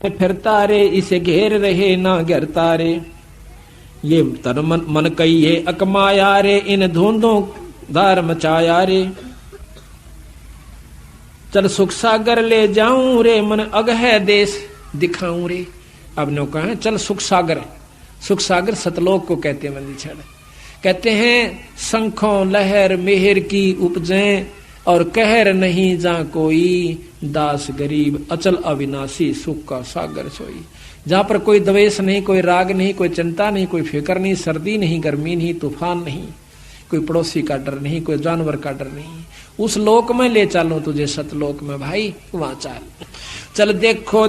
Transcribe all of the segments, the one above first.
फिरता रे इसे घेर रहे ना घेरता रे। ये तन मन कहिए अकमाया रे, इन धुंधों धार मचाया रे। चल सुख सागर ले जाऊं रे, मन अगह देश दिखाऊं रे। अब नो कहा चल सुख सागर, सुख सागर सतलोक को कहते हैं मंदिर। कहते हैं शंखों लहर मेहर की उपजें, और कहर नहीं जा कोई, दास गरीब अचल अविनाशी सुख का सागर सोई। जहां पर कोई द्वेष नहीं, कोई राग नहीं, कोई चिंता नहीं, कोई फिक्र नहीं, सर्दी नहीं, गर्मी नहीं, तूफान नहीं, कोई पड़ोसी का डर नहीं, कोई जानवर का डर नहीं, उस लोक में ले चलो तुझे सतलोक में भाई, वहां चल देखो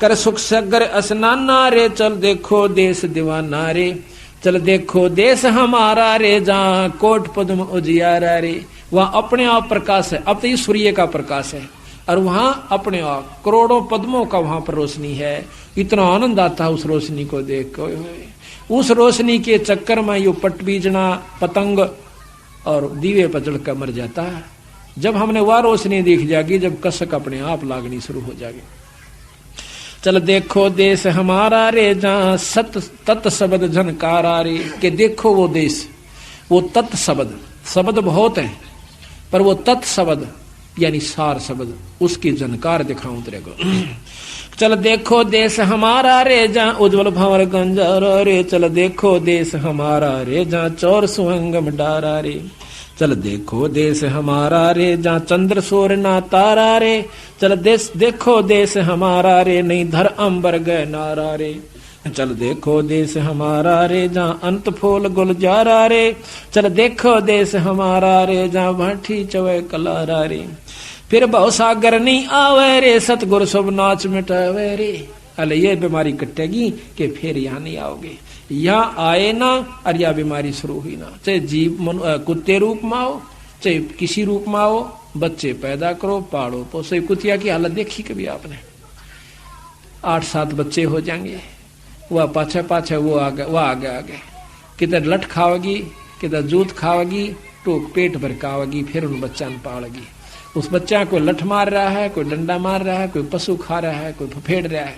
कर सुख सागर स्नाना रे, चल देखो देश दीवाना रे। चल देखो देश हमारा रे, जहां कोट पद्म उजियारा रे। वहां अपने आप प्रकाश है, अब तो ये सूर्य का प्रकाश है, और वहां अपने आप करोड़ों पद्मों का वहां पर रोशनी है। इतना आनंद आता है उस रोशनी को देख कर। उस रोशनी के चक्कर में यो पटबीजना पतंग और दीवे पर जलकर मर जाता है। जब हमने वह रोशनी दिख जाएगी, जब कसक अपने आप लागनी शुरू हो जाएगी। चल देखो देश हमारा रे, जहां सत तत् शब्द झनकारा रे। के देखो वो देश, वो तत् शब्द, शब्द बहुत है पर वो तत् शब्द यानी सार शब्द, उसकी झनकार दिखाऊं तेरे को। चल देखो देश हमारा रे, जहां उज्जवल भंवर गंजारा रे। चल देखो देश हमारा रे, जहां चौर सुहंगम डारा रे। चल देखो देश हमारा रे, जहां चंद्र सूर्य ना तारा रे। चल देखो देश हमारा रे, नहीं धर अंबर गए नारा रे। चल देखो देश हमारा रे, जहां अंत फूल गुलजारा रे। चल देखो देश हमारा रे, जहां भाठी चवे कलारा रे। फिर बहु सागर नहीं आवे रे, सतगुर शुभ नाच मिटावे रे। अले ये बीमारी कटेगी कि फिर यहाँ नहीं आओगे। यहाँ आए ना और यह बीमारी शुरू हुई ना, चाहे जीव कुत्ते रूप में आओ, चाहे किसी रूप में आओ, बच्चे पैदा करो, पालो पोसो। कुतिया की हालत देखी कभी आपने? 8-7 बच्चे हो जाएंगे, वह पाछे पाछे वो आगे किधर लठ खाओगी, किधर जूत खाओगी, टोक पेट भर खाओगी, फिर उन बच्चा ने पालेगी। उस बच्चा को लठ मार रहा है, कोई डंडा मार रहा है, कोई पशु खा रहा है, कोई फफेड़ रहा है,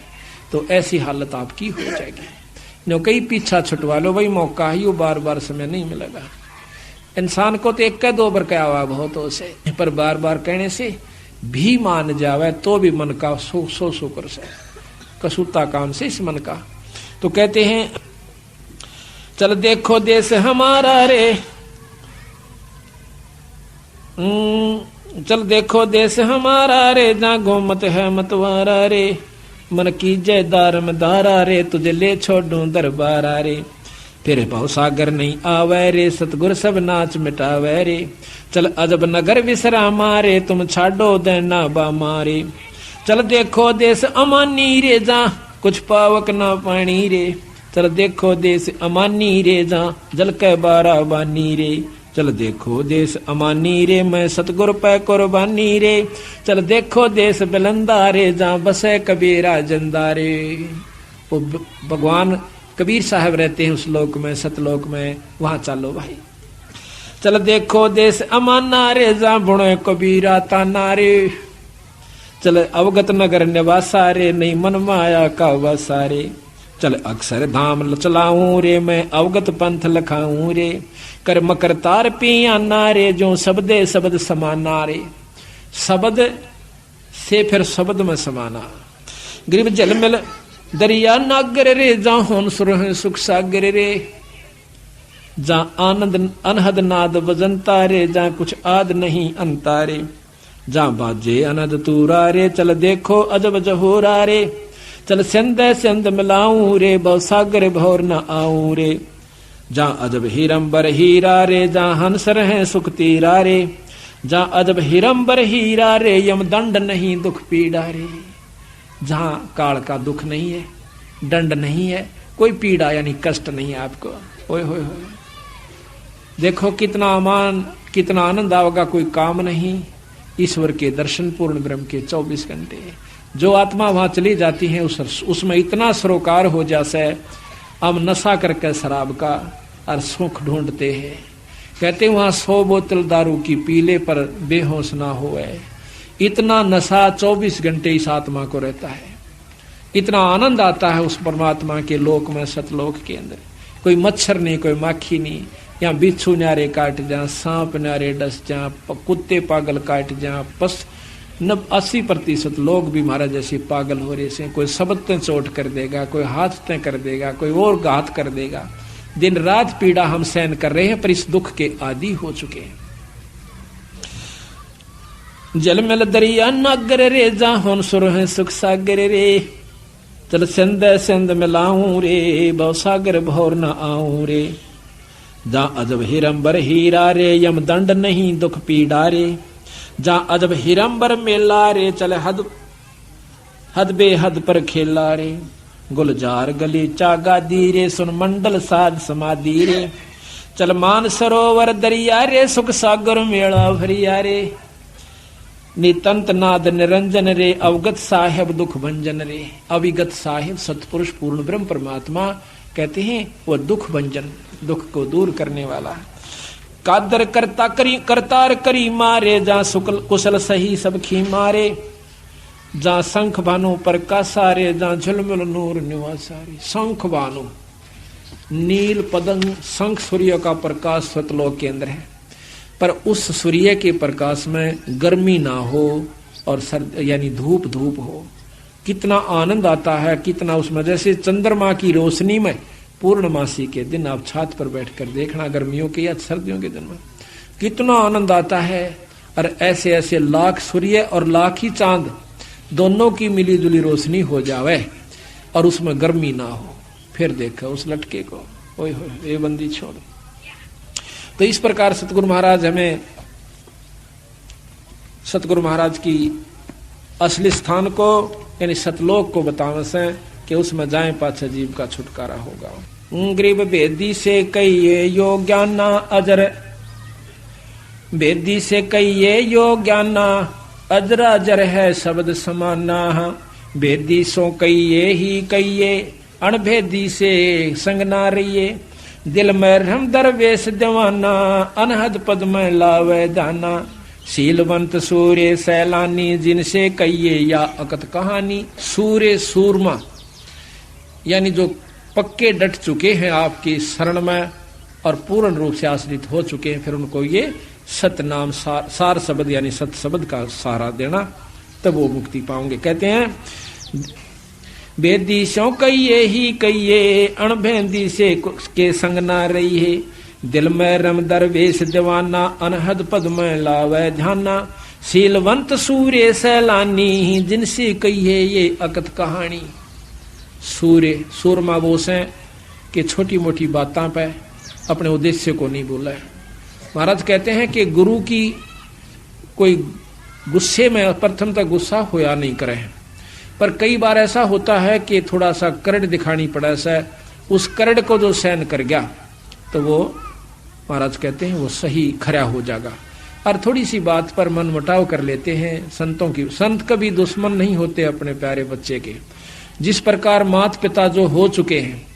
तो ऐसी हालत आपकी हो जाएगी। जो कई पीछा छुटवा लो भाई, मौका ही बार बार समय नहीं मिलेगा। इंसान को तो 1-2 बार कहा हुआ बहुत हो से, पर बार बार कहने से भी मान जावे तो भी मन का सो कर से कसूता काम से इस मन का। तो कहते हैं चल देखो देश हमारा रे, चल देखो देश हमारा रे, जहां गोमत है मतवारा रे। मन की जय दार में दारा रे, तुझे ले छोड़ूं दरबारा रे। फिर बहु सागर नहीं आवे रे, सतगुर सब नाच मिटावे रे। चल अजब नगर विश्रामा रे, तुम छाडो देना बामा रे। चल देखो देश अमानी रे, जहां कुछ पावक ना पानी रे। चल देखो देश अमानी रे, जहां जल के बारा बानी रे। चल देखो देश अमानी रे, मैं सतगुर पे कुर्बानी रे। चल देखो देश बिलंदा रे, जहां बसे कबीरा जिंदा रे। वो भगवान कबीर साहब रहते हैं उस लोक में, सतलोक में, वहां चलो भाई। चल देखो देश अमाना रे, जहां बुणे कबीरा ताना रे। चल अवगत नगर निवासा रे, नहीं मन माया का वासा रे। चल अक्षर धाम चलाऊं रे, मैं अवगत पंथ लखाऊं रे। कर मकर तार पियाना रे, जो शब्दे शब्द समाना रे। शब्द से फिर शब्द में समाना। गिरिव जल मिल दरिया नागर रे, जहां होन सुरह सुख सागर रे। जहां आनंद अनहद नाद बजनता रे, जहां कुछ आद नहीं अंता रे। जहां बाजे अनहद तूरा रे, चल देखो अजब जहोरा रे। चल सिंध सिंध मिलाऊं रे, बहु सागर भौर न आऊं रे। जहां अजब हीरंबर हीरा रे, जहां हंस रहे सुख तीरा रे। जहां अजब हीरंबर हीरा रे, यम दंड नहीं दुख पीड़ा रे। जहां काल का दुख नहीं है, दंड नहीं है, कोई पीड़ा यानी कष्ट नहीं है आपको। ओए होए होए, देखो कितना अमान, कितना आनंद आएगा, कोई काम नहीं। ईश्वर के दर्शन, पूर्ण ब्रह्म के 24 घंटे। जो आत्मा वहां चली जाती है उसमें इतना सरोकार हो जासे, हम नशा करके शराब का और सुख ढूंढते हैं। कहते वहां 100 बोतल दारू की पीले पर बेहोश ना होए। इतना नशा 24 घंटे इस आत्मा को रहता है। इतना आनंद आता है उस परमात्मा के लोक में, सतलोक के अंदर। कोई मच्छर नहीं, कोई माखी नहीं, यहाँ बिच्छू न्यारे काट जा, सांप न्यारे डस जा, कुत्ते पागल काट जा, 80% लोग भी महाराज जैसे पागल हो रहे से। कोई शब्द ते चोट कर देगा, कोई हाथ ते कर देगा, कोई और घात कर देगा। दिन रात पीड़ा हम सहन कर रहे हैं, पर इस दुख के आदी हो चुके हैं। जलमल दरिया नागर रे, जाहोन सुर है सुख सागर रे। चल सिंध सिंध मिलाऊं रे, भव सागर भौर न आऊं रे। जा अजब हिरंबर हीरा रे, यम दंड नहीं दुख पीड़ा रे। जा अजब हिरंबर मेला रे, चल हद बेहद पर खेला रे। गुलजार गली चागा दी रे, सुन मंडल साध समाधि रे। चल मान सरोवर दरिया रे, सुख सागर मेला भरिया रे। नितंत नाद निरंजन रे, अवगत साहेब दुख भंजन रे। अविगत साहेब सतपुरुष पूर्ण ब्रह्म परमात्मा कहते हैं वो दुख भंजन, दुख को दूर करने वाला। कादर करता करी करतार करी मारे, जा सुकल कुशल सही सब खी मारे। जा शंख भानु प्रकाशा रे, जा झुलमिल नूर निवासा रे। शंख भानु नील पतंग, शंख सूर्य का प्रकाश सतलोक के अंदर है, पर उस सूर्य के प्रकाश में गर्मी ना हो और सर्द यानी धूप हो। कितना आनंद आता है, कितना उसमें, जैसे चंद्रमा की रोशनी में पूर्णमासी के दिन आप छत पर बैठकर देखना, गर्मियों के या सर्दियों के दिन में कितना आनंद आता है। और ऐसे ऐसे लाख सूर्य और लाख ही चांद दोनों की मिली जुली रोशनी हो जावे और उसमें गर्मी ना हो, फिर देखो उस लटके को, ओए होए ये बंदी छोड़। तो इस प्रकार सतगुरु महाराज हमें सतगुरु महाराज की असली स्थान को यानी सतलोक को बतावे से कि उसमें जाए पाछे जीव का छुटकारा होगा। गरीब बेदी से कहिए यो ज्ञाना अजर, बेदी से कहिए यो ज्ञाना अजर अजर है शब्द समाना। बेदी सो कहिए ही कहिए, अणभेदी से संग ना रहिए। दिल में रम दरवेश दीवाना, अनहद पद में लावे दाना। शीलवंत सूर्य सैलानी, जिनसे कहिए या अकत कहानी। सूर्य सूरमा यानी जो पक्के डट चुके हैं आपकी शरण में और पूर्ण रूप से आश्रित हो चुके हैं, फिर उनको ये सत नाम सार शब्द यानी सत शब्द का सहारा देना, तब वो मुक्ति पाओगे। कहते हैं बेदी सो कहिए ही कहिए, अणभेदी से के संग ना रही है। दिल में रम दरवेश दीवाना, अनहद पद में लावे ध्याना। शीलवंत सूर्य सैलानी, जिनसे कहिए ये अकत कहानी। सूर्य सूरमा बोस है कि छोटी मोटी बातों पे अपने उद्देश्य को नहीं बोला है। महाराज कहते हैं कि गुरु की कोई गुस्से में प्रथम तक गुस्सा होया नहीं करे, पर कई बार ऐसा होता है कि थोड़ा सा करड़ दिखानी पड़ा सा, उस करड़ को जो सहन कर गया तो वो महाराज कहते हैं वो सही खरा हो जाएगा। और थोड़ी सी बात पर मन मुटाव कर लेते हैं संतों की। संत कभी दुश्मन नहीं होते अपने प्यारे बच्चे के। जिस प्रकार माता पिता जो हो चुके हैं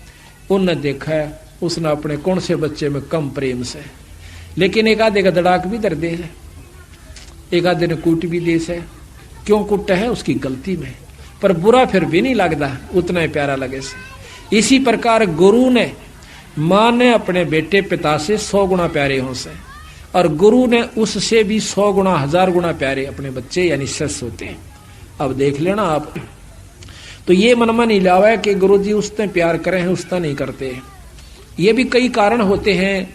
उनने देखा है उसने अपने कौन से बच्चे में कम प्रेम से, लेकिन एक आधे का दड़ाक भी दर दे है, एक आधे ने कूट भी दे से। क्यों कुट है उसकी गलती में, पर बुरा फिर भी नहीं लगता, उतना ही प्यारा लगे से। इसी प्रकार गुरु ने माँ ने अपने बेटे पिता से 100 गुना प्यारे हो से, और गुरु ने उससे भी 100 गुना 1000 गुना प्यारे अपने बच्चे यानी शिष्य होते हैं। अब देख लेना आप, तो ये मन में नहीं लावा है कि गुरु जी उसने प्यार करे हैं उसने नहीं करते। ये भी कई कारण होते हैं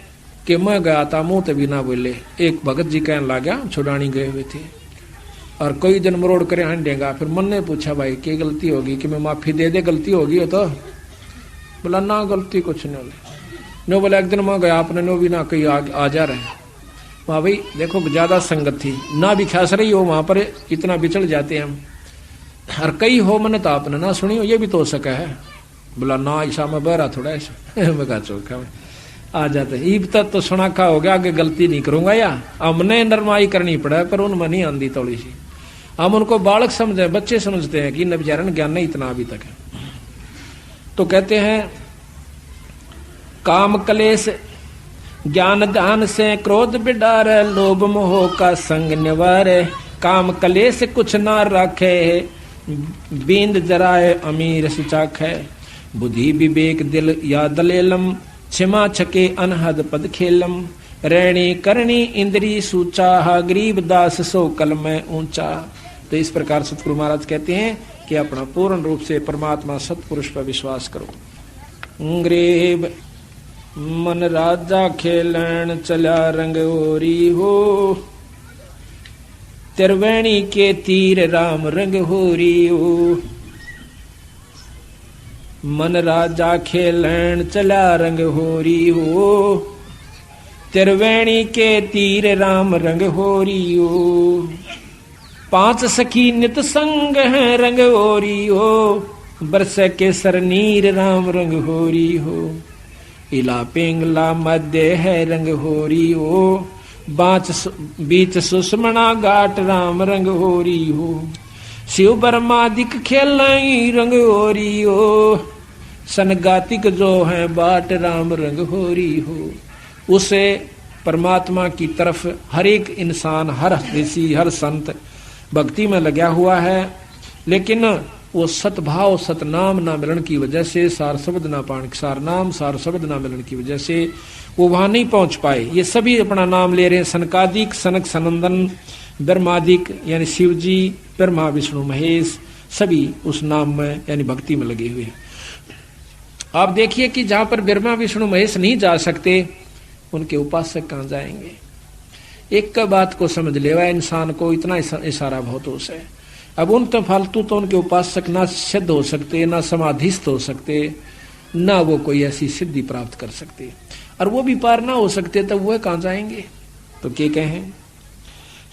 कि मैं गया था मुंह तभी ना बोले। एक भगत जी कहने लगा, छुड़ानी गए हुए थे और कोई दिन मरोड़ करे हंडेगा। फिर मन ने पूछा भाई क्या गलती होगी कि मैं माफी दे दे, गलती होगी हो तो? बोला ना गलती कुछ नहीं नो। बोला एक दिन मैं गया आपने नो भी ना कहीं आ जा रहे। वहाँ भाई देखो ज्यादा संगत थी ना भी खास रही हो, वहां पर इतना बिछड़ जाते हैं हम। और कई हो मैंने तो आपने ना सुनी हो, ये भी तो हो सका है। बोला ना ऐसा मैं बहरा थोड़ा ऐसा मैं कहा चौका में आ जाते। ईब तक तो सुना खा हो गया, आगे गलती नहीं करूंगा। या हमने नरमाई करनी पड़ा पर उनमें नहीं आंदी थोड़ी सी। हम उनको बालक समझे, बच्चे समझते हैं कि नवजारण ज्ञान नहीं इतना अभी तक है। तो कहते हैं काम कलेश ज्ञान ध्यान से क्रोध बिडार, लोभ मोह का संग निवार। काम कलेश कुछ ना रखे बींद जराए अमीर सुचाख है, बुद्धि विवेक दिल या दलेलम, क्षमा छके अनहद पद खेलम, रैणी करणी इंद्री सूचा, गरीब दास सो कल में ऊंचा। तो इस प्रकार सतगुरु महाराज कहते हैं कि अपना पूर्ण रूप से परमात्मा सतपुरुष पर विश्वास करो। गरीब मन राजा खेलन चला रंग ओरी हो, त्रिवेणी के तीर राम रंग होरी हो। मन राजा खेलन चला रंग होरी हो, त्रिवेणी के तीर राम रंग होरी हो। पांच सखी नित संग है रंग होरी हो, बरस के सरनीर राम रंग होरी हो। इला पिंगला मध्य है रंग होरी हो, बीच सुषमणा घाट राम रंग होरी हो। शिव बर्मादिक खेलाई रंग होरी हो, सनगातिक जो है बाट राम रंग होरी हो। उसे परमात्मा की तरफ हर एक इंसान, हर ऋषि, हर संत भक्ति में लगा हुआ है, लेकिन वो सतभाव सतनाम ना मिलन की वजह से, सार शब्द ना पान, सार नाम सार शब्द ना मिलन की वजह से वो वहां नहीं पहुंच पाए। ये सभी अपना नाम ले रहे हैं, सनकादिक, सनक सनंदन, ब्रह्मादिक यानी शिव जी, ब्रह्मा विष्णु महेश, सभी उस नाम में यानी भक्ति में लगे हुए हैं। आप देखिए कि जहां पर ब्रह्मा विष्णु महेश नहीं जा सकते, उनके उपासक कहां जाएंगे। एक का बात को समझ लेवा इंसान को, इतना इशारा बहुत हो से। अब उन तो फालतू तो उनके उपासक ना सिद्ध हो सकते, ना समाधिस्थ हो सकते, ना वो कोई ऐसी सिद्धि प्राप्त कर सकते, और वो भी पार ना हो सकते, तब वह कहां जाएंगे। तो क्या कहें,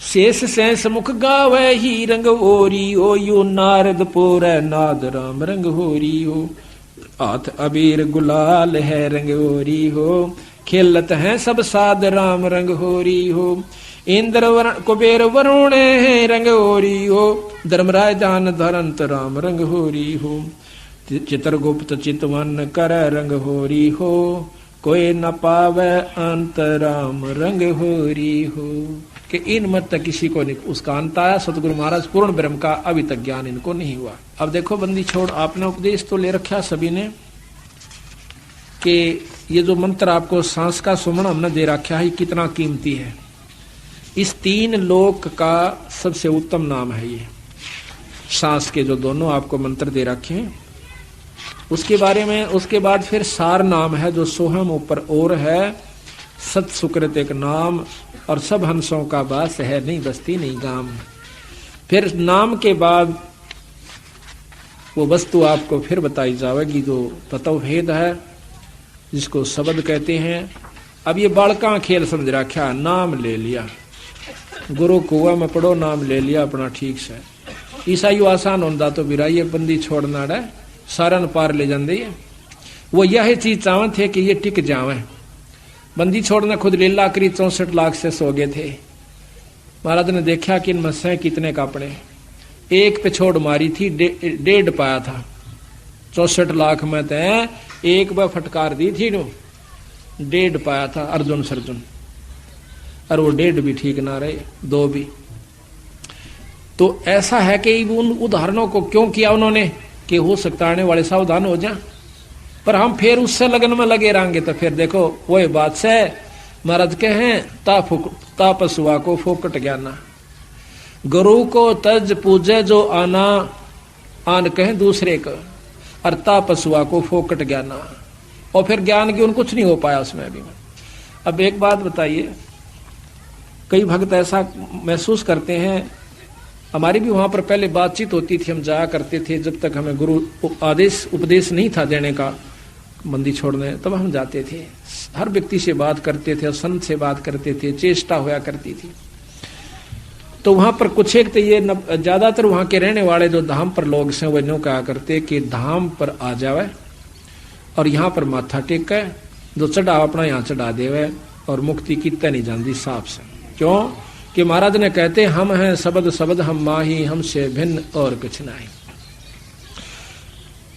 शेष सैंस मुख गावे ही रंग होरी हो, यो नारद पोर नाद राम रंग होरी हो। हाथ अबीर गुलाल है रंग होरी हो, खेलत है सब साध राम रंग होरी हो। इंद्र वरण कुबेर वरुण है रंग होरी हो, धर्मराज जान धरंत राम रंग होरी हो। चित्रगुप्त चितवन कर रंग होरी हो, कोई न पावे अंत राम रंग होरी हो। कि इन मत तक किसी को नहीं उसका अंत आया। सतगुरु महाराज पूर्ण ब्रह्म का अभी तक ज्ञान इनको नहीं हुआ। अब देखो बंदी छोड़, आपने उपदेश तो ले रखा सभी ने कि ये जो मंत्र आपको सांस का सुमन हमने दे रखा है, कितना कीमती है। इस तीन लोक का सबसे उत्तम नाम है ये सांस के जो दोनों आपको मंत्र दे रखे हैं। उसके बारे में उसके बाद फिर सार नाम है जो सोहम ऊपर और है, सत सुकृत एक नाम, और सब हंसों का वास है, नहीं बस्ती नहीं गाम। फिर नाम के बाद वो वस्तु आपको फिर बताई जाएगी जो तत्व भेद है, जिसको शब्द कहते हैं। अब ये बालका खेल समझ रखा, नाम ले लिया, गुरु कुआ में पढ़ो, नाम ले लिया अपना ठीक से। ईसाई आसान होता तो बिराइये बंदी छोड़ना है, सारन पार ले जाते है। वो यह चीज चाहते थे कि ये टिक जावे। बंदी छोड़ने खुद लीला करी, 64 लाख से सो गए थे। महाराज ने देखा कि इनमें से कितने कापड़े, एक पे छोड़ मारी थी, 1.5 पाया था। 64 लाख में तो एक बार फटकार दी थी, 1.5 पाया था अर्जुन सर्जुन, और वो 1.5 भी ठीक ना रहे, 2 भी। तो ऐसा है कि उन उदाहरणों को क्यों किया उन्होंने कि हो सकता आने वाले सावधान हो जाए, पर हम फिर उससे लगन में लगे रहेंगे तो फिर देखो वही बात से महाराज के हैं, तापसुआ को फोकट ज्ञाना, गुरु को तज पूजे जो आना, आन कहें दूसरे को, और तापसुआ को फोकट ज्ञाना। और फिर ज्ञान की उन कुछ नहीं हो पाया उसमें भी। अब एक बात बताइए, कई भक्त ऐसा महसूस करते हैं, हमारी भी वहां पर पहले बातचीत होती थी, हम जाया करते थे, जब तक हमें गुरु आदेश उपदेश नहीं था देने का मंदी छोड़ने, तब हम जाते थे, हर व्यक्ति से बात करते थे, संत से बात करते थे, चेष्टा होया करती थी। तो वहां पर कुछ एक तो ये ज्यादातर वहां के रहने वाले जो धाम पर लोग हैं वो न्यों कहा करते कि धाम पर आ जावे और यहाँ पर माथा टेके, जो चढ़ा अपना यहाँ चढ़ा देवे, और मुक्ति कितने नहीं जानती साफ से। क्यों कि महाराज ने कहते हम हैं शब्द शब्द हम माही, हमसे भिन्न और कुछ नहीं।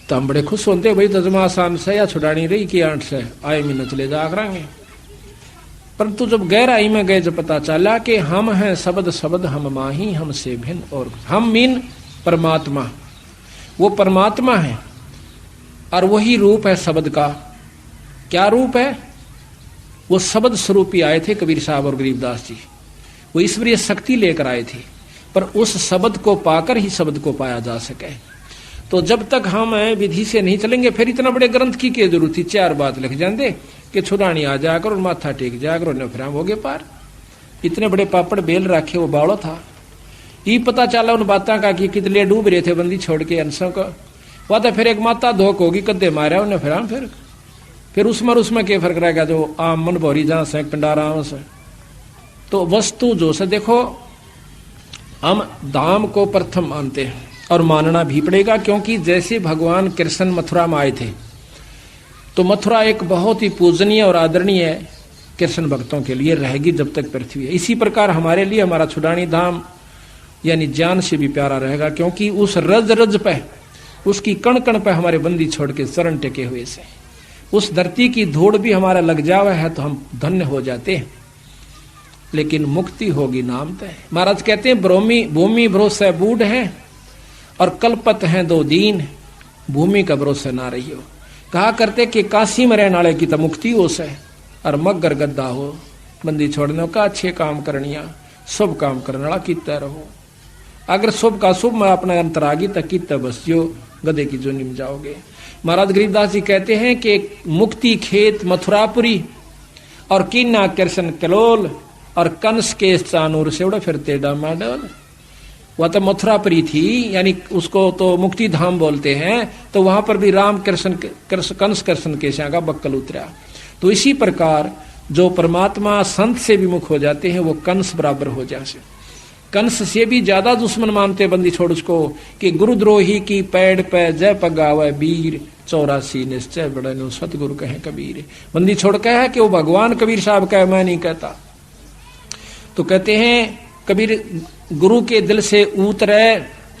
तो हम बड़े खुश होते भाई, तजमा आसान से या छुड़ानी रही कि 8 से आए महीने चले जा करेंगे। परंतु जब गहराई में गए, जब पता चला कि हम हैं शब्द शब्द हम माही, हमसे भिन्न और हम मीन परमात्मा, वो परमात्मा है और वही रूप है शब्द का। क्या रूप है? वो शब्द स्वरूप ही आए थे कबीर साहब और गरीबदास जी। वो ईश्वरीय शक्ति लेकर आए थे, पर उस शब्द को पाकर ही शब्द को पाया जा सके। तो जब तक हम विधि से नहीं चलेंगे, फिर इतना बड़े ग्रंथ की क्या जरूरत थी? 4 बात लिख जाते कि छुड़ानी आ जाकर और माथा टेक जाकर और फिर हम हो गए पार। इतने बड़े पापड़ बेल रखे, वो बावड़ो था। ये पता चला उन बातों का कि कितने डूब रहे थे बंदी छोड़ के अंशों का। वह तो फिर एक माता धोख होगी, कद्दे मारा उन्हें फिर हम फिर उसमें क्या फर्क रहेगा? जो आम मन भौरी जहां से पिंडारा से। तो वस्तु जो से देखो, हम धाम को प्रथम मानते हैं और मानना भी पड़ेगा, क्योंकि जैसे भगवान कृष्ण मथुरा में आए थे तो मथुरा एक बहुत ही पूजनीय और आदरणीय कृष्ण भक्तों के लिए रहेगी जब तक पृथ्वी है। इसी प्रकार हमारे लिए हमारा छुड़ानी धाम यानी जान से भी प्यारा रहेगा, क्योंकि उस रज रज पे, उसकी कण कण पे हमारे बंदी छोड़ के चरण टेके हुए से उस धरती की धूड़ भी हमारा लग जावे है तो हम धन्य हो जाते हैं। लेकिन मुक्ति होगी नाम तय। महाराज कहते हैं भूमि भरोसे बूढ़ है और कल्पत हैं 2 दीन, भूमि का भरोसा ना रही हो। कहा करते कि काशी में रहने वाले की तो मुक्ति हो से और मगर गद्दा हो बंदी छोड़ने का। अच्छे काम करनिया, शुभ काम करने वाला कितना रहो। अगर शुभ का शुभ में अपना अंतरागी तक कितना बस जो गधे की जोनी में जाओगे। महाराज गरीबदास जी कहते हैं कि मुक्ति खेत मथुरापुरी और कीना कृष्ण कलोल और कंस के चानूर से उड़ा फिरते डामाडोल। वह तो मथुरापुरी थी, यानी उसको तो मुक्ति धाम बोलते हैं। तो वहां पर भी राम कृष्ण कंस कृष्ण के का बक्कल उतरा। तो इसी प्रकार जो परमात्मा संत से विमुख हो जाते हैं वो कंस बराबर हो जाते। कंस से भी ज्यादा दुश्मन मानते बंदी छोड़ उसको कि गुरुद्रोही की पैड़ पे जय पगावे वीर 84 निश्चय बड़े नो सतगुरु कहे कबीर। बंदी छोड़ कहे कि वो भगवान कबीर साहब कहे, मैं नहीं कहता। तो कहते हैं कबीर गुरु के दिल से उतरे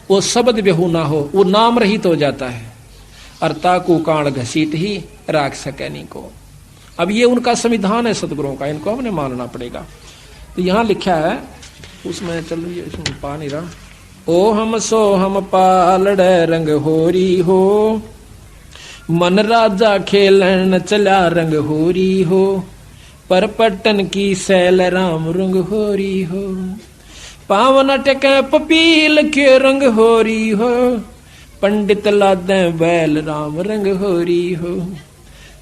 वो शब्द बेहू ना हो, वो नाम रहित हो जाता है। अर्ता को काण घसीट ही राख सके नहीं को। अब ये उनका संविधान है सतगुरुओं का, इनको हमने मानना पड़ेगा। तो यहाँ लिखा है उसमें, चलो ये उसमें पा नहीं रहा। ओ हम सो हम पालड़ रंग होरी हो, मन राजा खेलन चला रंग होरी हो, पर पट्टन की सैल राम रंग होरी हो, पावन टके पपील के रंग होरी हो, पंडित लादे बैल राम रंग होरी हो,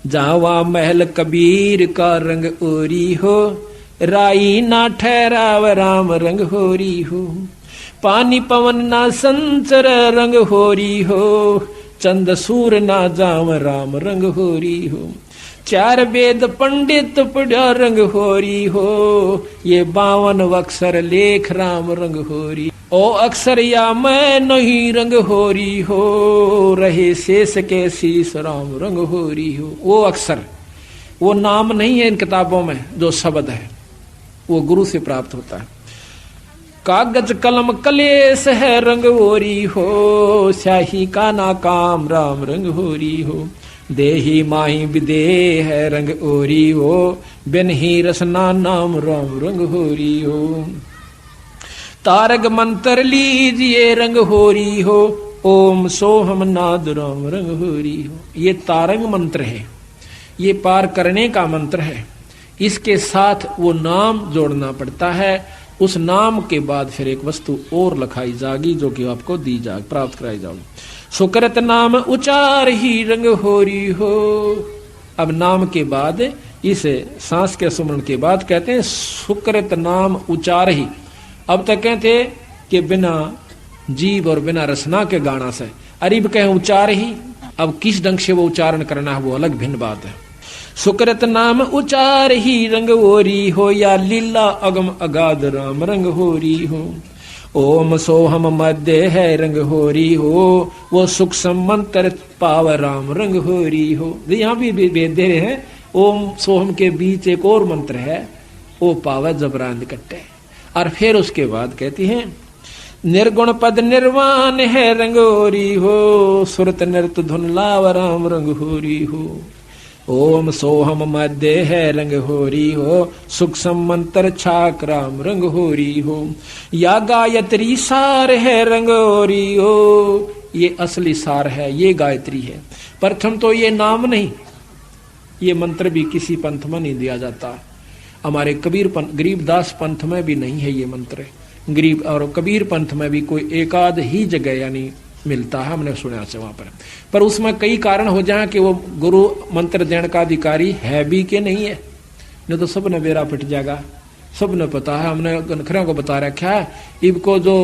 जावा महल कबीर का रंग ओरी हो, राई ना ठहराव राम रंग होरी हो, पानी पवन ना संचर रंग होरी हो, चंद सूर ना जाम राम रंग होरी हो, 4 वेद पंडित पढ़ा रंग होरी हो, ये 52 अक्षर लेख राम रंग होरी। ओ अक्षर या मैं नहीं रंग होरी हो, रहे शेष के शीश राम रंग होरी हो। वो अक्षर, वो नाम नहीं है इन किताबों में, जो शब्द है वो गुरु से प्राप्त होता है। कागज कलम कलेश है रंग होरी हो, स्याही का नाकाम राम रंग होरी हो, देही माही विदेह है रंग ओरी हो, बिन ही रसना नाम राम रंग होरी हो, तारक मंत्र लीजिए रंग होरी हो, ओम सोहम नाद राम रंग होरी हो। ये तारक मंत्र है, ये पार करने का मंत्र है। इसके साथ वो नाम जोड़ना पड़ता है। उस नाम के बाद फिर एक वस्तु और लिखाई जाएगी जो कि आपको दी जाए, प्राप्त कराई जाएगी। सुकृत नाम उचार ही रंग होरी हो। अब नाम के बाद, इस सांस के सुमरण के बाद कहते हैं सुकृत नाम उचार ही। अब तक कहते कि बिना जीव और बिना रसना के गाना से, अरीब कहें उचार ही। अब किस ढंग से वो उच्चारण करना है वो अलग भिन्न बात है। सुकृत नाम उचार ही रंग होरी हो, या लीला अगम अगाध राम रंग होरी हो, ओम सोहम मध्य है रंग होरी हो, वो सुख मंत्र पाव राम रंग होरी हो। यहाँ भी भेद दे रहे हैं, ओम सोहम के बीच एक और मंत्र है, ओ पाव जबरांद कट्टे। और फिर उसके बाद कहती हैं निर्गुण पद निर्वाण है रंग होरी हो, सुरत नृत धुन लाव राम रंग होरी हो, ओम सोहम मध्य है रंग होरी हो, सुख मंत्र छाक राम रंग होरी हो, या गायत्री सार है रंग होरी हो, ये असली सार है, ये गायत्री है। प्रथम तो ये नाम नहीं, ये मंत्र भी किसी पंथ में नहीं दिया जाता। हमारे गरीबदास पंथ में भी नहीं है ये मंत्र। गरीब और कबीर पंथ में भी कोई एकाध ही जगह यानी मिलता है, हमने सुना से वहां पर उसमें कई कारण हो जाए कि वो गुरु मंत्र देने का अधिकारी है भी कि नहीं है, नहीं तो सबने बेरा पिट जाएगा। सबने पता है, हमने गनखरों को बता रखा है, इनको जो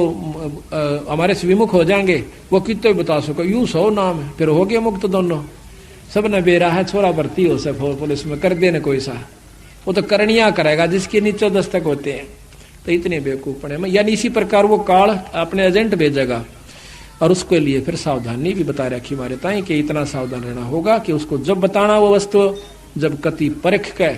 हमारे से विमुख हो जाएंगे वो कितने बता सको, यूं 100 नाम है, फिर हो गए मुक्त दोनों। सबने बेरा है, छोरा भर्ती हो से पुलिस में कर देने कोई सा, वो तो करनिया करेगा जिसके नीचे दस्तक होते हैं। तो इतने बेवकूफ पड़े, यानी इसी प्रकार वो काल अपने एजेंट भेजेगा और उसके लिए फिर सावधानी भी बता रखी हमारे ताई कि इतना सावधान रहना होगा कि उसको जब बताना वो वस्तु जब कति परख के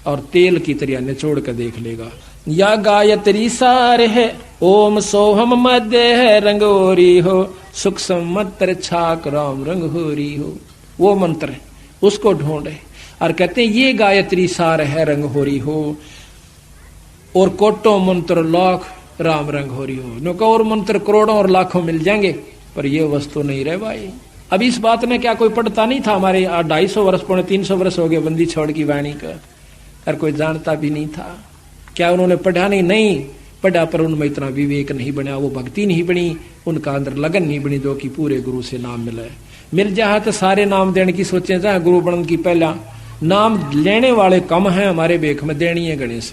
और तेल की तरह निचोड़ के देख लेगा। या गायत्री सार है ओम सोहम मध्य है रंगोरी हो, सुख सम्मतर छाक राम रंग होरी हो, वो मंत्र है उसको ढूंढे और कहते हैं ये गायत्री सार है रंग होरी हो, और कोटों मंत्र लाख राम रंग होरी हो। नुका और मंत्र करोड़ों और लाखों मिल जाएंगे पर ये वस्तु नहीं रहे भाई। अब इस बात में क्या कोई पढ़ता नहीं था? हमारे 250 वर्ष 300 वर्ष हो गए बंदी छोड़ की वाणी का, और कोई जानता भी नहीं था। क्या उन्होंने पढ़ा नहीं पढ़ा, पर उनमें इतना विवेक नहीं बना, वो भक्ति नहीं बनी, उनका अंदर लगन नहीं बनी जो कि पूरे गुरु से नाम मिल जाए तो सारे नाम देने की सोचे चाहे गुरु बनने की पहला नाम लेने वाले कम है हमारे बेख में, देनी है गणेश।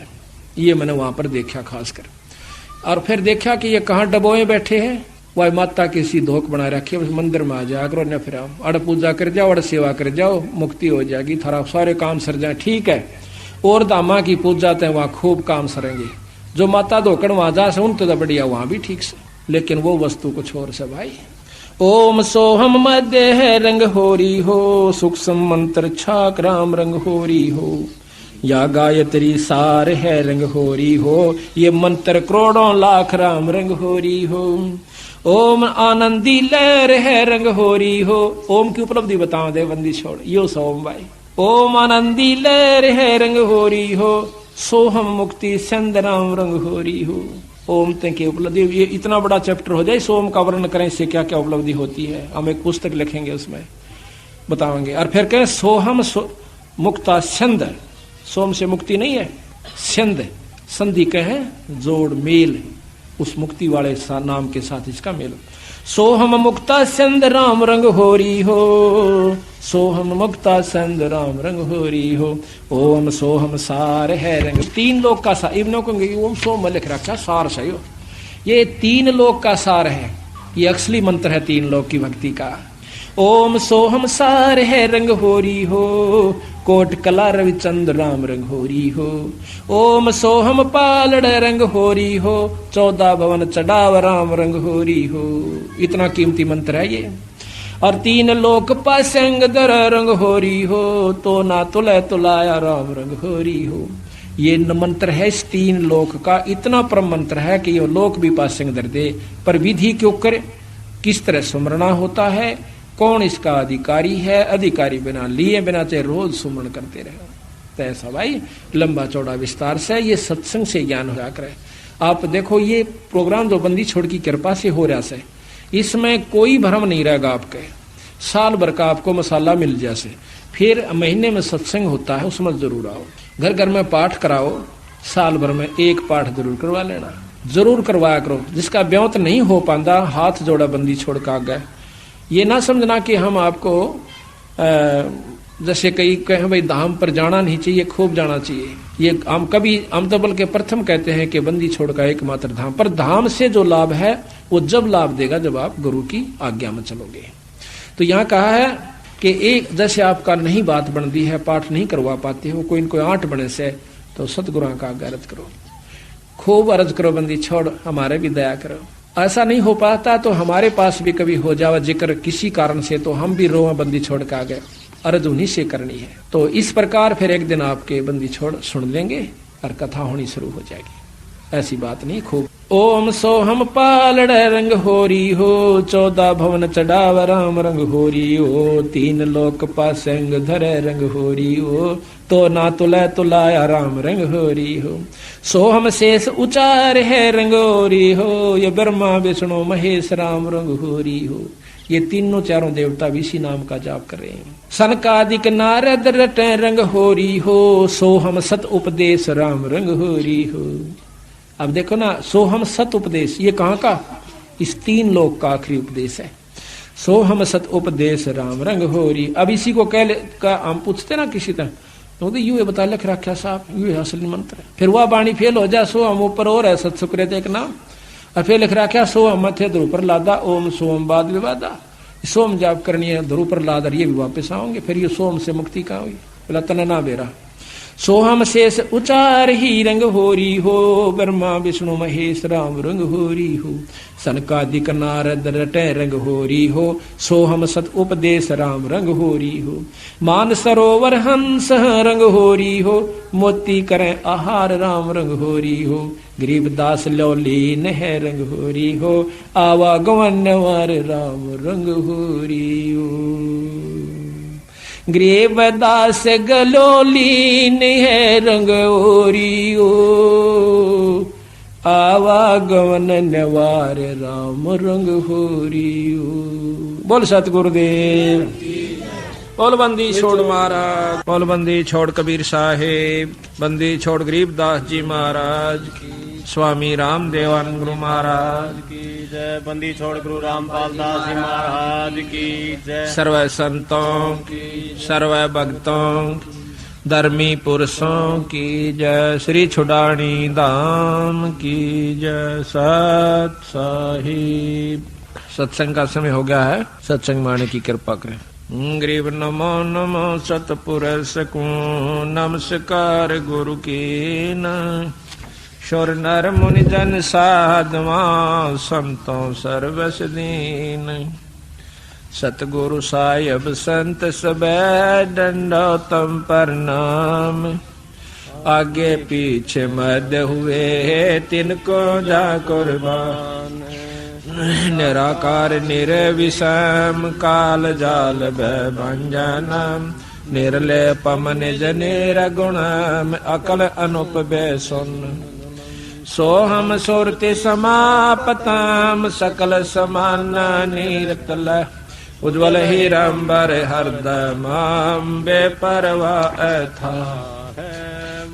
ये मैंने वहां पर देखा खासकर, और फिर देखा कि ये कहाँ डबोए बैठे हैं, वह माता की सी धोख बना रखी है, मंदिर में आ जाया करो न फिर अड़ पूजा कर जाओ, अड़ सेवा कर जाओ, मुक्ति हो जाएगी, थारा सारे काम सर जाए। ठीक है, और दामा की पूजा तो वहां खूब काम सरेंगे, जो माता धोकड़ वहां जा से उन तो बढ़िया वहां भी ठीक से, लेकिन वो वस्तु कुछ और से भाई। ओम सोहम मध्य है रंग होरी हो, सूक्ष्म मंत्र छाक राम रंग होरी हो, या गायत्री सार है रंग होरी हो, ये मंत्र करोड़ों लाख राम रंग होरी हो। ओम आनंदी लहर है रंग होरी हो, ओम की उपलब्धि बताओ दे बंदी छोड़ यो सोम भाई। ओम आनंदी लहर है रंग होरी हो, सोहम मुक्ति संद राम रंग होरी हो। ओम की उपलब्धि, ये इतना बड़ा चैप्टर हो जाए सोम का वर्णन करें, इससे क्या क्या उपलब्धि होती है, हम एक पुस्तक लिखेंगे उसमें बताएंगे। और फिर कहें सोहम मुक्ता संद, सोम से मुक्ति नहीं है, संध संधि कहें जोड़ मेल, उस मुक्ति वाले नाम के साथ इसका मेल। सोहम मुक्ता संद राम रंग होरी हो, सोहम मुक्ता संद राम रंग होरी हो। ओम सोहम सार है रंग, 3 लोक का सार, इब्नों को ओम सोम लिख रखा सार सही हो, ये 3 लोक का सार है, ये असली मंत्र है 3 लोक की भक्ति का। ओम सोहम सार है रंग होरी हो, कोट कला रविचंद राम रंग होरी हो। ओम सोहम पालड़ रंग होरी हो, 14 भवन चढ़ाव राम रंग होरी हो। इतना कीमती मंत्र है ये। और 3 लोक पासंग दर रंग होरी हो, तो ना तुले तुलाया राम रंग होरी हो। ये मंत्र है इस 3 लोक का, इतना परम मंत्र है कि ये लोक भी पासंग दर दे। पर विधि क्यों करे, किस तरह सुमरना होता है, कौन इसका अधिकारी है, अधिकारी बिना लिए बिना चाहे रोज सुमरण करते रहे। तो ऐसा भाई लंबा चौड़ा विस्तार से ये सत्संग से ज्ञान हो करे। आप देखो ये प्रोग्राम जो बंदी छोड़ की कृपा से हो रहा है, इसमें कोई भ्रम नहीं रहेगा आपके। साल भर का आपको मसाला मिल जैसे, फिर महीने में सत्संग होता है उसमें जरूर आओ, घर घर में पाठ कराओ, साल भर में 1 पाठ जरूर करवा लेना, जरूर करवाया करो। जिसका ब्योत नहीं हो पाता हाथ जोड़ा बंदी छोड़ का गए। ये ना समझना कि हम आपको जैसे कई कहें भाई धाम पर जाना नहीं चाहिए, खूब जाना चाहिए। ये हम तो बल्कि प्रथम कहते हैं कि बंदी छोड़ का एकमात्र धाम, पर धाम से जो लाभ है वो जब लाभ देगा जब आप गुरु की आज्ञा में चलोगे। तो यहाँ कहा है कि एक जैसे आपका नहीं बात बनती है, पाठ नहीं करवा पाते हो, कोई इनको 8 बने से, तो सतगुरु का आज्ञा अर्ज करो, खूब अर्ज करो बंदी छोड़ हमारे भी दया करो। ऐसा नहीं हो पाता तो हमारे पास भी कभी हो जावा जिक्र किसी कारण से, तो हम भी रोआ बंदी छोड़ के आ गए, अर्ज उन्हीं से करनी है। तो इस प्रकार फिर एक दिन आपके बंदी छोड़ सुन लेंगे और कथा होनी शुरू हो जाएगी। ऐसी बात नहीं, खूब। ओम सोहम पालड़ रंग होरी हो, 14 भवन चढ़ाव राम रंग होरी हो। 3 लोक पासंग धरे रंग होरी हो, तो ना तुला तुलाया राम रंग होरी हो। सोहम शेष उचार है रंग होरी हो, ये ब्रह्मा विष्णु महेश राम रंग होरी हो। ये तीनों चारों देवता भी इसी नाम का जाप कर रहे हैं। सनकादिक नारद रटे रंग होरी हो, सोहम सत उपदेश राम रंग होरी हो। अब देखो ना, सोहम सत उपदेश ये कहाँ का, इस तीन लोक का आखिरी उपदेश है। सोहम सत उपदेश राम रंग होरी। अब इसी को कह हम पूछते ना किसी तरह, तो यू बता लिख रखा साहब, यू है असली मंत्र। फिर वह बाणी फेल हो जाए, सोहम ऊपर और है सत सुकृत एक नाम, और फिर लिख रखा सोहम मथे ध्रुव पर लादा, ओम सोम बाद विवादा। सोम जाप करनी है, ध्रुव पर लादा, ये भी वापस आओगे, फिर ये सोम से मुक्ति कहाँ हुई, बोला तना बेरा। सोहम शेष उचार ही रंग होरी हो, ब्रह्मा विष्णु महेश राम रंग होरी हो। सनकादिक नारद रटे रंग होरी हो, सोहम सत उपदेश राम रंग होरी हो। मान सरोवर हंस रंग होरी हो, मोती करें आहार राम रंग होरी हो। गरीबदास लौलीन है रंग होरी हो, आवागमन वार राम रंग होरी हो। गरीबदास गलोलीन है रंग होरी हो, आवागमन नवार राम रंग होरी हो। बोल सतगुरुदेव, बोल बंदी छोड़ महाराज, बोल बंदी छोड़ कबीर साहेब, बंदी छोड़ गरीबदास जी महाराज की, स्वामी रामदेवानंद गुरु महाराज की जय। बंदी छोड़ गुरु रामपाल दास जी महाराज की जय। सर्व संतों की, सर्व भक्तों, धर्मी पुरुषों की जय। श्री छुड़ानी धाम की जय। सत साहिब। सत्संग का समय हो गया है, सत्संग माने की कृपा करें। गरीब नमो नमो सतपुरुष को नमस्कार गुरु की न। शोर नर मुनि जन साधवा संतों सर्वस दीन। सतगुरु साहिब संत सबे दंडोतम प्रणाम। आगे पीछे मध्य हुए तिनको जा कुर्बान। निराकार निर्विषम काल जाल भंजन। निर्लेपम निज निर्गुणम अकल अनुप सुन। सोहम सुरति समापतम सकल समान नीरतल। उज्ज्वल हीरंबर हरदम बेपरवाह था।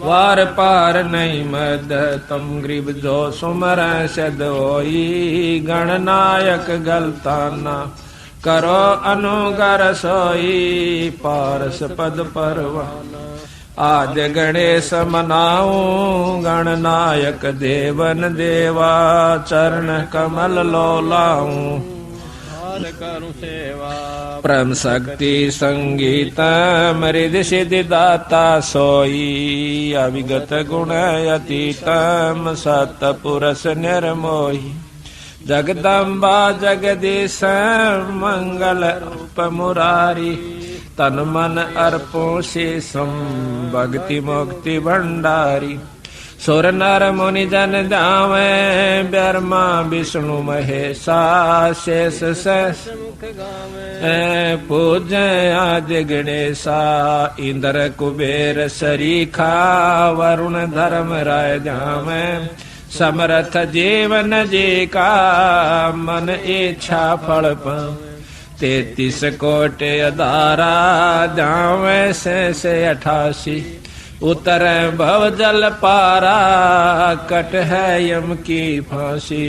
वार पार नहीं मद तम गरीब जो सुमर सद होई। गणनायक गलताना करो अनुगर सोई। पारस पद परवाना आद्य गणेश मनाऊं। गणनायक देवन देवा चरण कमल लोलाऊं। करूं सेवा परम शक्ति संगीत मृद सिद्धि दाता सोई। अविगत गुण अतीतम सतपुरुष निर्मोही। जगदम्बा जगदीश मंगल उपमुरारी। तन मन अर्पों शेषम भक्ति मुक्ति भंडारी। सुर नर मुनि जन जावे ब्रह्मा विष्णु महेशा। शेष शेष पूज्य आदि गणेशा। इंद्र कुबेर सरीखा वरुण धर्म राय जावे। समर्थ जीवन जी का मन इच्छा फल पावे। 33 कोट अदारा जावे से 88। उतर भव जल पारा कट है यम की फांसी।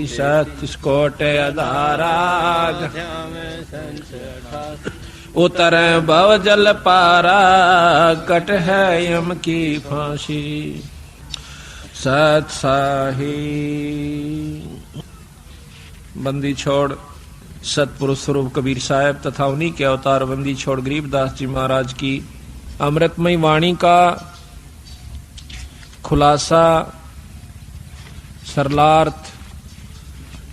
37 कोट अदारा उतर भव जल पारा कट है यम की फांसी। सत साही। बंदी छोड़ सतपुरुष स्वरूप कबीर साहब तथा उन्हीं के अवतार बंदी छोड़ गरीबदास जी महाराज की अमृतमयी वाणी का खुलासा, सरलार्थ,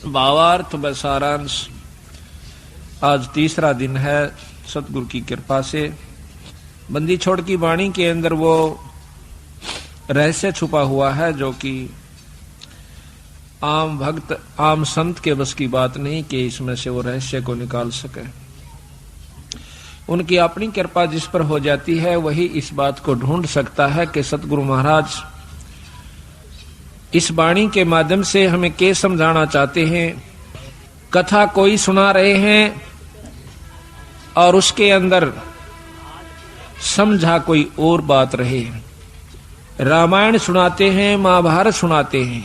भावार्थ व सारांश आज तीसरा दिन है सतगुरु की कृपा से। बंदी छोड़ की वाणी के अंदर वो रहस्य छुपा हुआ है जो कि आम भक्त आम संत के बस की बात नहीं कि इसमें से वो रहस्य को निकाल सके। उनकी अपनी कृपा जिस पर हो जाती है वही इस बात को ढूंढ सकता है कि सतगुरु महाराज इस वाणी के माध्यम से हमें क्या समझाना चाहते हैं, कथा कोई सुना रहे हैं और उसके अंदर समझा कोई और बात रहे। रामायण सुनाते हैं, महाभारत सुनाते हैं,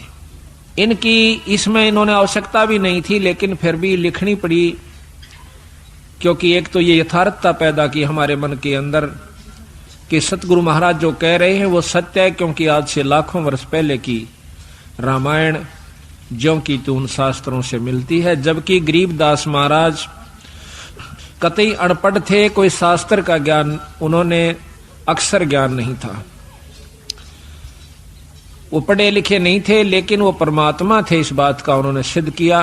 इनकी इसमें इन्होंने आवश्यकता भी नहीं थी, लेकिन फिर भी लिखनी पड़ी, क्योंकि एक तो ये यथार्थता पैदा की हमारे मन के अंदर कि सतगुरु महाराज जो कह रहे हैं वो सत्य है, क्योंकि आज से लाखों वर्ष पहले की रामायण ज्यों की त्यों शास्त्रों से मिलती है। जबकि गरीबदास महाराज कतई अनपढ़ थे, कोई शास्त्र का ज्ञान, उन्होंने अक्षर ज्ञान नहीं था, वो पढ़े लिखे नहीं थे, लेकिन वो परमात्मा थे, इस बात का उन्होंने सिद्ध किया।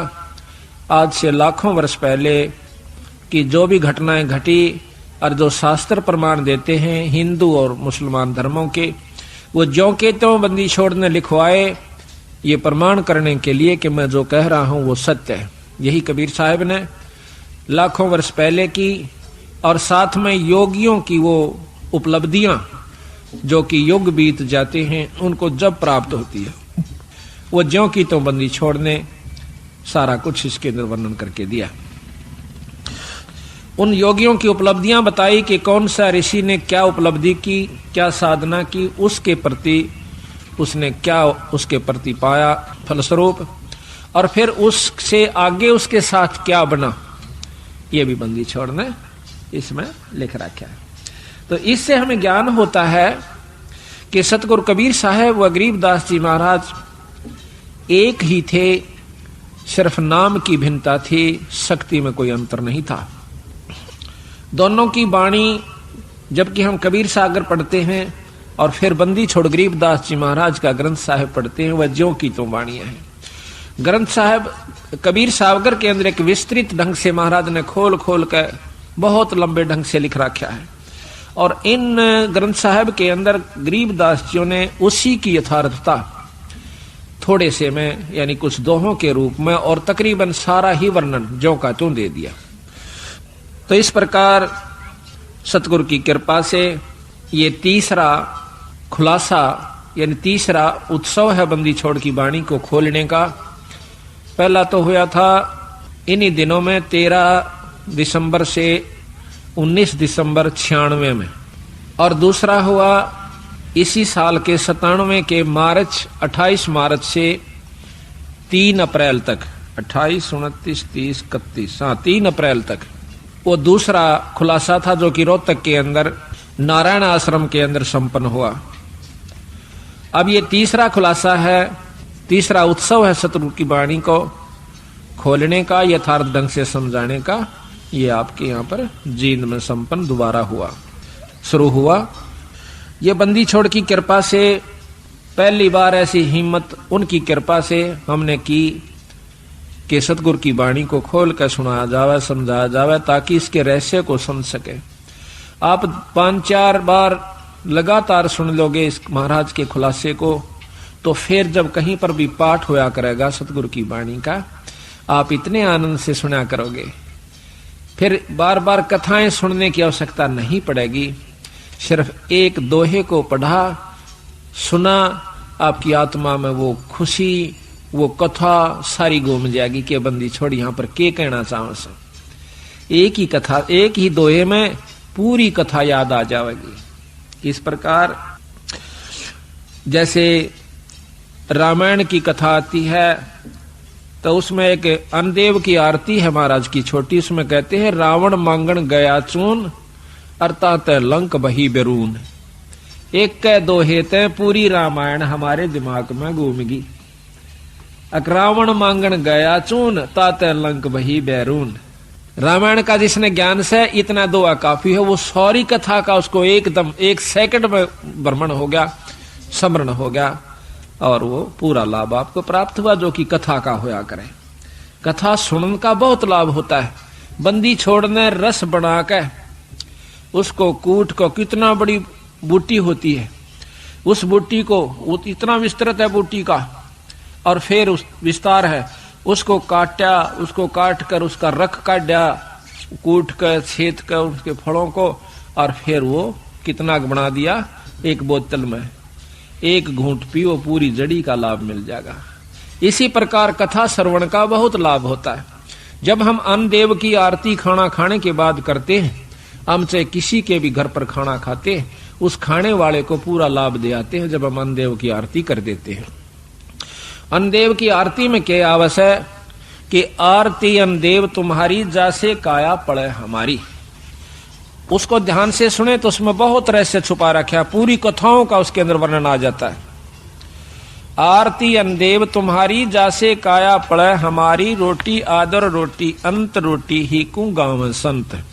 आज से लाखों वर्ष पहले की जो भी घटनाएं घटी और जो शास्त्र प्रमाण देते हैं हिंदू और मुसलमान धर्मों के, वो ज्यों के त्यों बंदी छोड़ ने लिखवाए, ये प्रमाण करने के लिए कि मैं जो कह रहा हूं वो सत्य है। यही कबीर साहब ने लाखों वर्ष पहले की, और साथ में योगियों की वो उपलब्धियां जो कि युग बीत जाते हैं उनको जब प्राप्त होती है, वो ज्यों की त्यों बंदी छोड़ने सारा कुछ इसके अंदर वर्णन करके दिया। उन योगियों की उपलब्धियां बताई कि कौन सा ऋषि ने क्या उपलब्धि की, क्या साधना की, उसके प्रति उसने क्या उसके प्रति पाया फलस्वरूप, और फिर उससे आगे उसके साथ क्या बना, ये भी बंदी छोड़ने इसमें लिख रखा है। तो इससे हमें ज्ञान होता है कि सतगुरु कबीर साहब व गरीबदास जी महाराज एक ही थे, सिर्फ नाम की भिन्नता थी, शक्ति में कोई अंतर नहीं था। दोनों की वाणी, जबकि हम कबीर सागर पढ़ते हैं और फिर बंदी छोड़ गरीबदास जी महाराज का ग्रंथ साहिब पढ़ते हैं, वह ज्यों की त्यों वाणियां हैं। ग्रंथ साहिब कबीर सागर के अंदर एक विस्तृत ढंग से महाराज ने खोल खोल कर बहुत लंबे ढंग से लिख रखा है, और इन ग्रंथ साहिब के अंदर गरीबदास जी ने उसी की यथार्थता थोड़े से में यानी कुछ दोहों के रूप में और तकरीबन सारा ही वर्णन ज्यों का त्यों दे दिया। तो इस प्रकार सतगुरु की कृपा से ये तीसरा खुलासा यानी तीसरा उत्सव है बंदी छोड़ की वाणी को खोलने का। पहला तो हुआ था इन्हीं दिनों में 13 दिसंबर से 19 दिसंबर 96 में, और दूसरा हुआ इसी साल के 97 के मार्च 28 मार्च से 3 अप्रैल तक, 28, 29, 30, 31, 3 अप्रैल तक वो दूसरा खुलासा था, जो कि रोहतक के अंदर नारायण आश्रम के अंदर संपन्न हुआ। अब ये तीसरा खुलासा है, तीसरा उत्सव है सतगुरु की वाणी को खोलने का, यथार्थ ढंग से समझाने का। ये आपके यहाँ पर जींद में संपन्न दोबारा हुआ, शुरू हुआ। ये बंदी छोड़ की कृपा से पहली बार ऐसी हिम्मत उनकी कृपा से हमने की कि सतगुरु की वाणी को खोल कर सुनाया जावे, समझाया जावे, ताकि इसके रहस्य को समझ सके। आप 5-4 बार लगातार सुन लोगे इस महाराज के खुलासे को, तो फिर जब कहीं पर भी पाठ होया करेगा सतगुरु की वाणी का, आप इतने आनंद से सुना करोगे, फिर बार बार कथाएं सुनने की आवश्यकता नहीं पड़ेगी। सिर्फ एक दोहे को पढ़ा सुना, आपकी आत्मा में वो खुशी, वो कथा सारी घूम जाएगी कि बंदी छोड़ यहाँ पर के कहना चाहो से। एक ही कथा, एक ही दोहे में पूरी कथा याद आ जाएगी। इस प्रकार जैसे रामायण की कथा आती है तो उसमें एक अनदेव की आरती है महाराज की छोटी, उसमें कहते हैं रावण मांगण गया चून अर्थात लंक बही बेरून। एक कह दो हेते पूरी रामायण हमारे दिमाग में घूमगी। रावण मांगण गया चून ताते लंक बही बैरून। रामायण का जिसने ज्ञान से इतना दुआ काफी है, वो सारी कथा का उसको एकदम 1 सेकंड में भ्रमण हो गया, स्मरण हो गया, और वो पूरा लाभ आपको प्राप्त हुआ जो कि कथा का होया करे। कथा सुनने का बहुत लाभ होता है। बंदी छोड़ने रस बना के उसको कूट को, कितना बड़ी बूटी होती है, उस बूटी को इतना विस्तृत है बूटी का, और फिर उस विस्तार है, उसको काटा, उसको काट कर उसका रख काटा, कूट कर छेद कर उसके फलों को, और फिर वो कितना बना दिया, एक बोतल में 1 घूंट पियो, पूरी जड़ी का लाभ मिल जाएगा। इसी प्रकार कथा श्रवण का बहुत लाभ होता है। जब हम अन्न देव की आरती खाना खाने के बाद करते हैं, हम चाहे किसी के भी घर पर खाना खाते हैं, उस खाने वाले को पूरा लाभ दे आते हैं जब हम अन्न देव की आरती कर देते हैं। अन्न देव की आरती में क्या आवश्यक है कि आरती अन्न देव तुम्हारी जैसे काया पड़े हमारी। उसको ध्यान से सुने तो उसमें बहुत रहस्य छुपा रखा है, पूरी कथाओं का उसके अंदर वर्णन आ जाता है। आरती अन्न देव तुम्हारी जैसे काया पड़े हमारी, रोटी आदर रोटी अंत रोटी ही कु गाँव संत।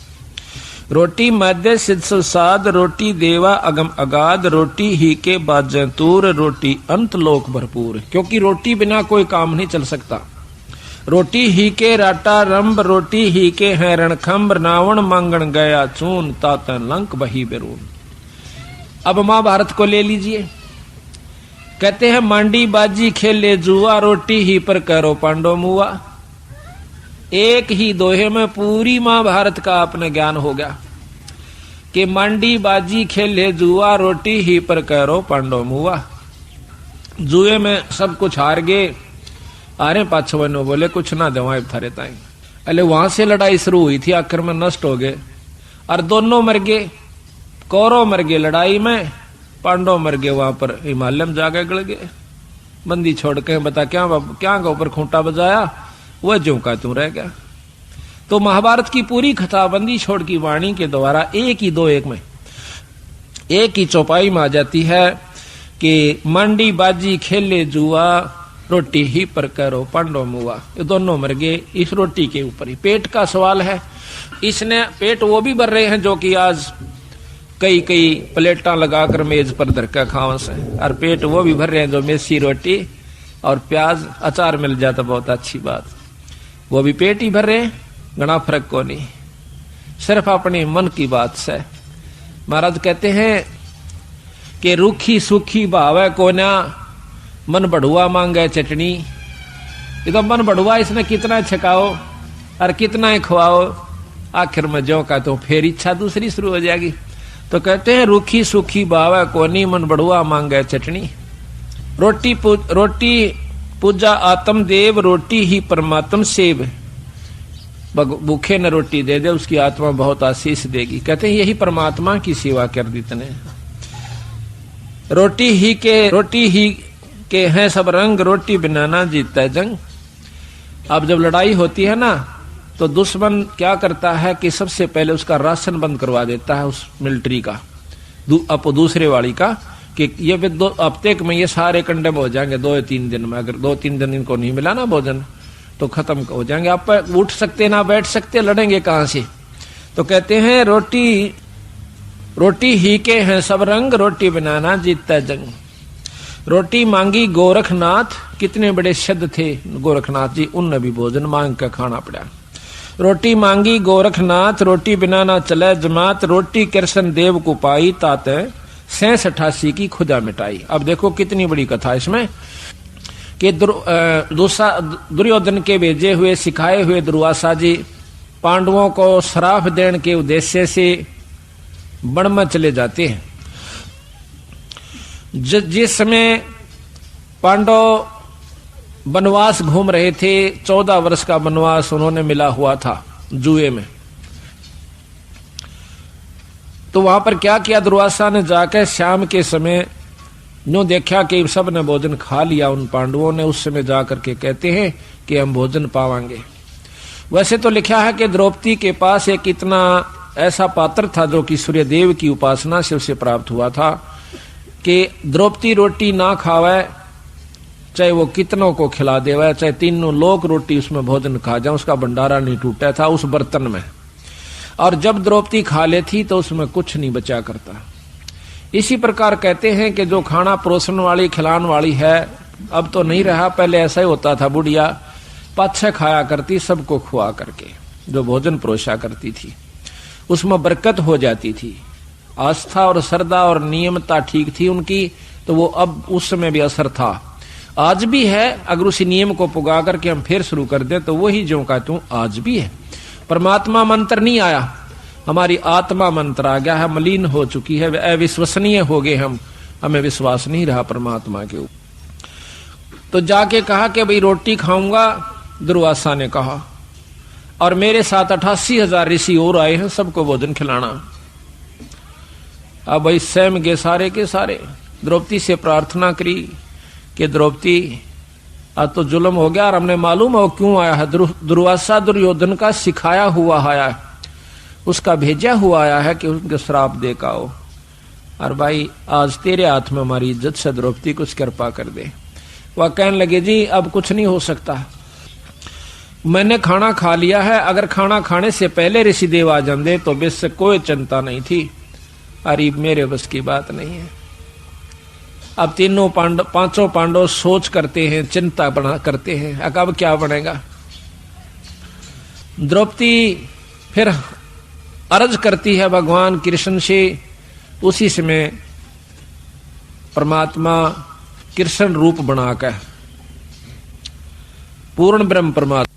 रोटी मध्य सिद्ध सुसाद, रोटी देवा अगम अगाध, रोटी ही के बाजें तूर, रोटी अंत लोक भरपूर। क्योंकि रोटी बिना कोई काम नहीं चल सकता। रोटी ही के राटा रंभ, रोटी ही के हैं रणखंभ, रावण मांगण गया चून, तातन लंक बही बेरून। अब महाभारत को ले लीजिए। कहते हैं मांडी बाजी खेले जुआ, रोटी ही पर करो पांडव मुआ। एक ही दोहे में पूरी महाभारत का अपने ज्ञान हो गया कि मांडी बाजी खेले जुआ, रोटी ही पर करो पांडव मुआ। जुए में सब कुछ हार गए, अरे पाछवनो बोले कुछ ना दवाए थारे ताई। अरे वहां से लड़ाई शुरू हुई थी, आखिर में नष्ट हो गए और दोनों मर गए। कौरव मर गए लड़ाई में, पांडव मर गए वहां पर हिमालय में जाके गड़ गए। बंदी छोड़ के बता क्या क्या का ऊपर खूंटा बजाया, वह ज्यों का तू रह गया। तो महाभारत की पूरी कथा बंदी छोड़ की वाणी के द्वारा एक ही दो एक में, एक ही चौपाई में आ जाती है कि मंडी बाजी खेले जुआ, रोटी ही पर करो पांडव मुआ। ये दोनों मर गए इस रोटी के ऊपर ही। पेट का सवाल है, इसने पेट वो भी भर रहे हैं जो कि आज कई कई प्लेटा लगाकर मेज पर धरकर खाओ से, और पेट वो भी भर रहे हैं जो मेसी रोटी और प्याज अचार मिल जाता बहुत अच्छी बात, वो भी पेट ही भर रहे हैं। घना फर्क को नहीं, सिर्फ अपने मन की बात से। महाराज कहते हैं कि रूखी सूखी भावे कोना, मन बढ़ुआ मांगे चटनी। ये तो मन बढ़ुआ, इसने कितना छकाओ और कितना ही खवाओ, आखिर में जो का तो फिर इच्छा दूसरी शुरू हो जाएगी। तो कहते हैं रूखी सूखी भावे कोनी, मन बढ़ुआ मांगे चटनी। रोटी पूजा आत्म देव, रोटी ही परमात्म सेव। भूखे न रोटी दे दे, उसकी आत्मा बहुत आशीष देगी। कहते हैं यही परमात्मा की सेवा कर दी तने। रोटी ही के हैं सब रंग, रोटी बिना ना जीतता है जंग। अब जब लड़ाई होती है ना, तो दुश्मन क्या करता है कि सबसे पहले उसका राशन बंद करवा देता है, उस मिलिट्री का, दूसरे वाली का, कि ये 2 हफ्ते में ये सारे कंडम हो जाएंगे 2-3 दिन में। अगर 2-3 दिन इनको नहीं मिला ना भोजन तो खत्म हो जाएंगे। आप उठ सकते ना बैठ सकते, लड़ेंगे कहां से। तो कहते हैं रोटी ही के हैं सब रंग, रोटी बिना ना जीतता जंग। रोटी मांगी गोरखनाथ, कितने बड़े शब्द थे गोरखनाथ जी, उनने भी भोजन मांग कर खाना पड़ा। रोटी मांगी गोरखनाथ, रोटी बिना ना चले जमात, रोटी कृष्ण देव को पाई, ताते 86 की खुदा मिटाई। अब देखो कितनी बड़ी कथा इसमें कि दुर्योधन के भेजे हुए सिखाए हुए दुर्वासा जी पांडवों को श्राप देने के उद्देश्य से वन में चले जाते हैं। जिस समय पांडव वनवास घूम रहे थे, 14 वर्ष का वनवास उन्होंने मिला हुआ था जुए में, तो वहां पर क्या किया दुर्वासा ने, जाकर शाम के समय नो देखा कि सब ने भोजन खा लिया उन पांडवों ने, उस समय जाकर के कहते हैं कि हम भोजन पावांगे। वैसे तो लिखा है कि द्रौपदी के पास एक इतना ऐसा पात्र था जो कि सूर्यदेव की उपासना से उसे प्राप्त हुआ था कि द्रौपदी रोटी ना खावे, चाहे वो कितनों को खिला देवे, चाहे 3 लोग रोटी उसमें भोजन खा जाए, उसका भंडारा नहीं टूटा था उस बर्तन में। और जब द्रौपदी खा लेती तो उसमें कुछ नहीं बचा करता। इसी प्रकार कहते हैं कि जो खाना परोसन वाली खिलाने वाली है अब तो नहीं रहा, पहले ऐसा ही होता था, बुढ़िया पाछे खाया करती सबको खुआ करके, जो भोजन परोसा करती थी उसमें बरकत हो जाती थी। आस्था और श्रद्धा और नियमता ठीक थी उनकी, तो वो अब उस समय भी असर था, आज भी है। अगर उसी नियम को पुगा करके हम फिर शुरू कर दें तो वही जो कहता हूं आज भी है। परमात्मा मंत्र नहीं आया, हमारी आत्मा मंत्र आ गया है, मलिन हो चुकी है, अविश्वसनीय हो गए हम, हमें विश्वास नहीं रहा परमात्मा के ऊपर। तो जाके कहा कि भाई रोटी खाऊंगा, दुर्वासा ने कहा। और मेरे साथ 88,000 ऋषि और आए हैं, सबको भोजन खिलाना। अब भाई स्वयं के सारे द्रौपदी से प्रार्थना करी कि द्रौपदी आज तो जुल्म हो गया और हमने मालूम हो क्यों आया है। दुर्वासा दुर्योधन का सिखाया हुआ आया है, उसका भेजा हुआ आया है कि उनके श्राप दे का हो। और भाई आज तेरे हाथ में हमारी इज्जत से द्रौपदी कुछ कृपा कर दे। वह कहने लगे जी अब कुछ नहीं हो सकता, मैंने खाना खा लिया है, अगर खाना खाने से पहले ऋषिदेव आ जाते तो बेशक कोई चिंता नहीं थी, अरे मेरे बस की बात नहीं है। अब पांचों पांडव सोच करते हैं, चिंता बना करते हैं, अब क्या बनेगा। द्रौपदी फिर अर्ज करती है भगवान कृष्ण से। उसी समय परमात्मा कृष्ण रूप बनाकर पूर्ण ब्रह्म परमात्मा